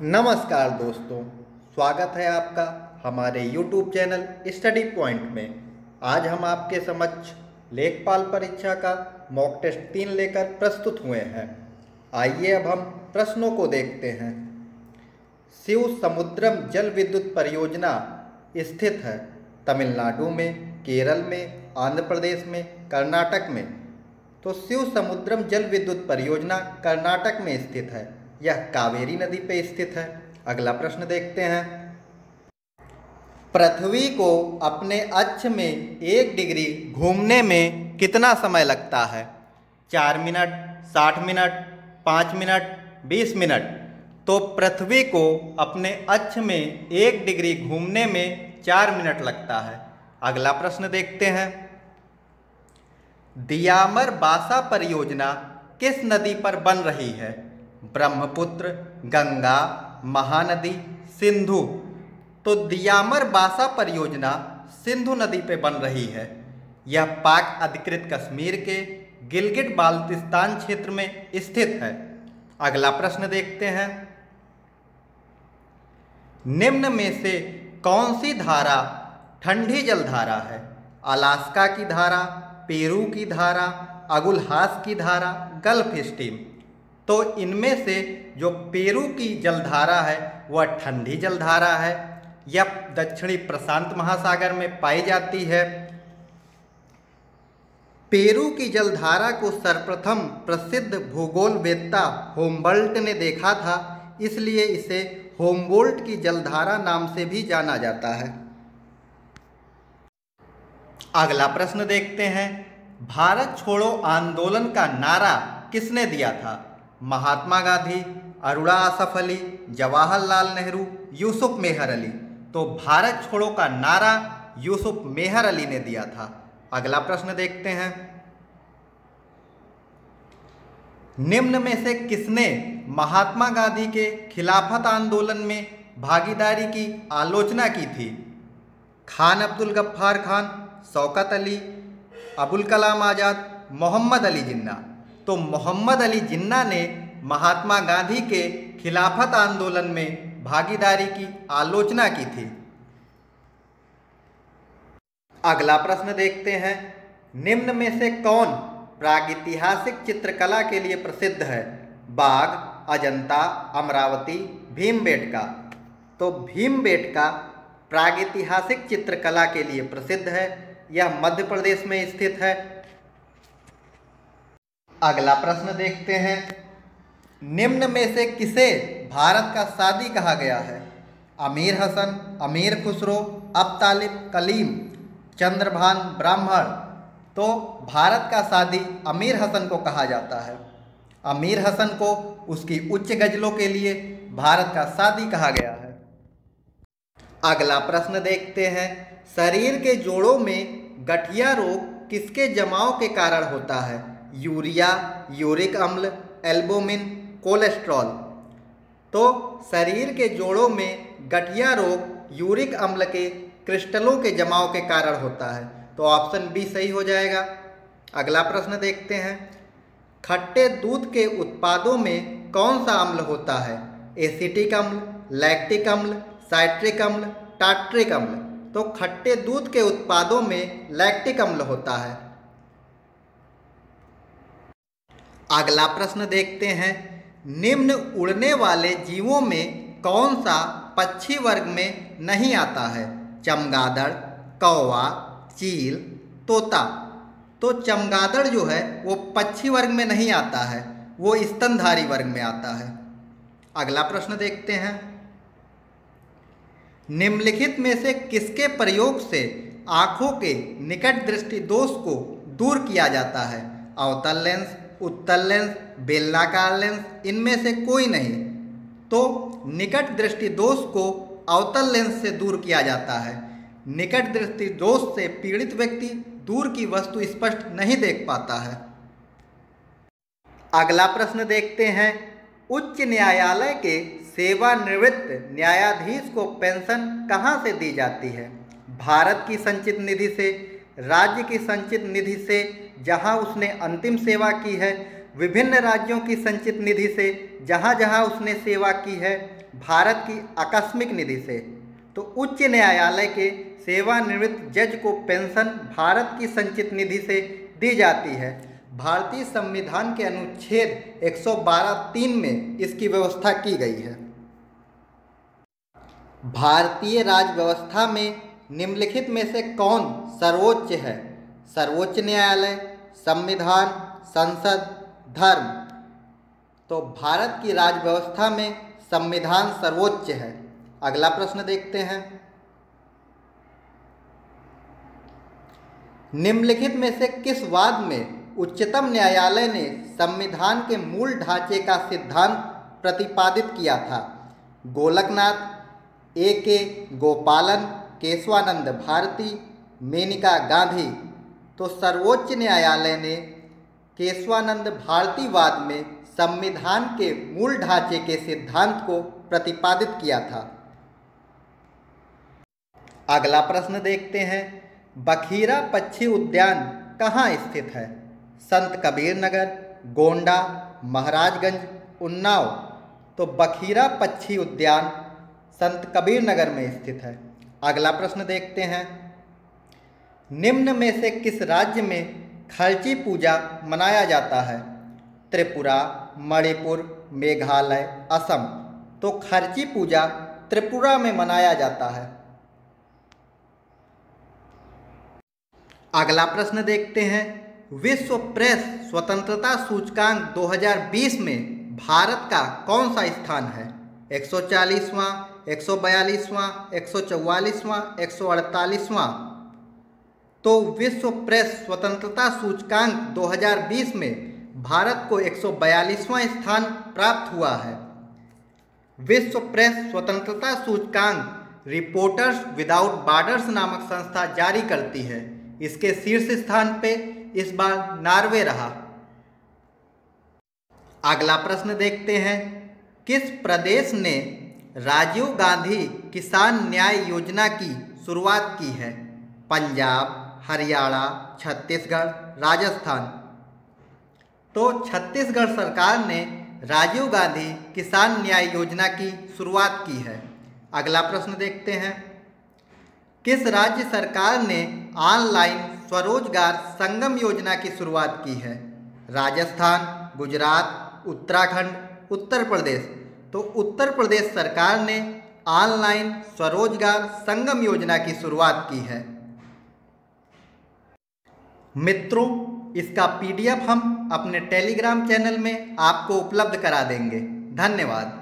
नमस्कार दोस्तों, स्वागत है आपका हमारे YouTube चैनल स्टडी पॉइंट में। आज हम आपके समक्ष लेखपाल परीक्षा का मॉक टेस्ट 3 लेकर प्रस्तुत हुए हैं। आइए अब हम प्रश्नों को देखते हैं। शिव समुद्रम जल विद्युत परियोजना स्थित है तमिलनाडु में, केरल में, आंध्र प्रदेश में, कर्नाटक में। तो शिव समुद्रम जल विद्युत परियोजना कर्नाटक में स्थित है। यह कावेरी नदी पे स्थित है। अगला प्रश्न देखते हैं। पृथ्वी को अपने अक्ष में 1 डिग्री घूमने में कितना समय लगता है? 4 मिनट, 60 मिनट, 5 मिनट, 20 मिनट। तो पृथ्वी को अपने अक्ष में 1 डिग्री घूमने में 4 मिनट लगता है। अगला प्रश्न देखते हैं। दियामर बासा परियोजना किस नदी पर बन रही है? ब्रह्मपुत्र, गंगा, महानदी, सिंधु। तो दियामर बासा परियोजना सिंधु नदी पे बन रही है। यह पाक अधिकृत कश्मीर के गिलगिट बाल्टिस्तान क्षेत्र में स्थित है। अगला प्रश्न देखते हैं। निम्न में से कौन सी धारा ठंडी जलधारा है? अलास्का की धारा, पेरू की धारा, अगुलहास की धारा, गल्फ स्ट्रीम। तो इनमें से जो पेरू की जलधारा है वह ठंडी जलधारा है। यह दक्षिणी प्रशांत महासागर में पाई जाती है। पेरू की जलधारा को सर्वप्रथम प्रसिद्ध भूगोलवेत्ता होमबोल्ट ने देखा था, इसलिए इसे होमबोल्ट की जलधारा नाम से भी जाना जाता है। अगला प्रश्न देखते हैं। भारत छोड़ो आंदोलन का नारा किसने दिया था? महात्मा गांधी, अरुणा आसफ अली, जवाहरलाल नेहरू, यूसुफ मेहर अली। तो भारत छोड़ो का नारा यूसुफ मेहर अली ने दिया था। अगला प्रश्न देखते हैं। निम्न में से किसने महात्मा गांधी के खिलाफत आंदोलन में भागीदारी की आलोचना की थी? खान अब्दुल गफ्फार खान, शौकत अली, अबुल कलाम आज़ाद, मोहम्मद अली जिन्ना। तो मोहम्मद अली जिन्ना ने महात्मा गांधी के खिलाफत आंदोलन में भागीदारी की आलोचना की थी। अगला प्रश्न देखते हैं। निम्न में से कौन प्रागैतिहासिक चित्रकला के लिए प्रसिद्ध है? बाघ, अजंता, अमरावती, भीमबेटका। तो भीमबेटका प्रागैतिहासिक चित्रकला के लिए प्रसिद्ध है। यह मध्य प्रदेश में स्थित है। अगला प्रश्न देखते हैं। निम्न में से किसे भारत का सादी कहा गया है? अमीर हसन, अमीर खुसरो, अब तालिब, कलीम, चंद्रभान ब्राह्मण। तो भारत का सादी अमीर हसन को कहा जाता है। अमीर हसन को उसकी उच्च गजलों के लिए भारत का सादी कहा गया है। अगला प्रश्न देखते हैं। शरीर के जोड़ों में गठिया रोग किसके जमाव के कारण होता है? यूरिया, यूरिक अम्ल, एल्बुमिन, कोलेस्ट्रॉल। तो शरीर के जोड़ों में गठिया रोग यूरिक अम्ल के क्रिस्टलों के जमाव के कारण होता है। तो ऑप्शन बी सही हो जाएगा। अगला प्रश्न देखते हैं। खट्टे दूध के उत्पादों में कौन सा अम्ल होता है? एसिटिक अम्ल, लैक्टिक अम्ल, साइट्रिक अम्ल, टार्ट्रिक अम्ल। तो खट्टे दूध के उत्पादों में लैक्टिक अम्ल होता है। अगला प्रश्न देखते हैं। निम्न उड़ने वाले जीवों में कौन सा पक्षी वर्ग में नहीं आता है? चमगादड़, कौवा, चील, तोता। तो चमगादड़ जो है वो पक्षी वर्ग में नहीं आता है, वो स्तनधारी वर्ग में आता है। अगला प्रश्न देखते हैं। निम्नलिखित में से किसके प्रयोग से आँखों के निकट दृष्टि दोष को दूर किया जाता है? अवतल लेंस, उत्तल लेंस, बेलनाकार लेंस, इनमें से कोई नहीं। तो निकट दृष्टि दोष को अवतल लेंस से दूर किया जाता है। निकट दृष्टि दोष से पीड़ित व्यक्ति दूर की वस्तु स्पष्ट नहीं देख पाता है। अगला प्रश्न देखते हैं। उच्च न्यायालय के सेवानिवृत्त न्यायाधीश को पेंशन कहाँ से दी जाती है? भारत की संचित निधि से, राज्य की संचित निधि से जहां उसने अंतिम सेवा की है, विभिन्न राज्यों की संचित निधि से, जहाँ जहाँ उसने सेवा की है, भारत की आकस्मिक निधि से। तो उच्च न्यायालय के सेवानिवृत्त जज को पेंशन भारत की संचित निधि से दी जाती है। भारतीय संविधान के अनुच्छेद 112(3) में इसकी व्यवस्था की गई है। भारतीय राज्य व्यवस्था में निम्नलिखित में से कौन सर्वोच्च है? सर्वोच्च न्यायालय, संविधान, संसद, धर्म। तो भारत की राज्य व्यवस्था में संविधान सर्वोच्च है। अगला प्रश्न देखते हैं। निम्नलिखित में से किस वाद में उच्चतम न्यायालय ने संविधान के मूल ढांचे का सिद्धांत प्रतिपादित किया था? गोलकनाथ, A.K. गोपालन, केशवानंद भारती, मेनका गांधी। तो सर्वोच्च न्यायालय ने केशवानंद भारती वाद में संविधान के मूल ढांचे के सिद्धांत को प्रतिपादित किया था। अगला प्रश्न देखते हैं। बखीरा पक्षी उद्यान कहाँ स्थित है? संत कबीर नगर, गोंडा, महाराजगंज, उन्नाव। तो बखीरा पक्षी उद्यान संत कबीर नगर में स्थित है। अगला प्रश्न देखते हैं। निम्न में से किस राज्य में खर्ची पूजा मनाया जाता है? त्रिपुरा, मणिपुर, मेघालय, असम। तो खर्ची पूजा त्रिपुरा में मनाया जाता है। अगला प्रश्न देखते हैं। विश्व प्रेस स्वतंत्रता सूचकांक 2020 में भारत का कौन सा स्थान है? 140वां, 142वां, 144वां, 148वां। तो विश्व प्रेस स्वतंत्रता सूचकांक 2020 में भारत को 142वां स्थान प्राप्त हुआ है। विश्व प्रेस स्वतंत्रता सूचकांक रिपोर्टर्स विदाउट बॉर्डर्स नामक संस्था जारी करती है। इसके शीर्ष स्थान पे इस बार नॉर्वे रहा। अगला प्रश्न देखते हैं। किस प्रदेश ने राजीव गांधी किसान न्याय योजना की शुरुआत की है? पंजाब, हरियाणा, छत्तीसगढ़, राजस्थान। तो छत्तीसगढ़ सरकार ने राजीव गांधी किसान न्याय योजना की शुरुआत की है। अगला प्रश्न देखते हैं। किस राज्य सरकार ने ऑनलाइन स्वरोजगार संगम योजना की शुरुआत की है? राजस्थान, गुजरात, उत्तराखंड, उत्तर प्रदेश। तो उत्तर प्रदेश सरकार ने ऑनलाइन स्वरोजगार संगम योजना की शुरुआत की है। मित्रों, इसका PDF हम अपने टेलीग्राम चैनल में आपको उपलब्ध करा देंगे। धन्यवाद।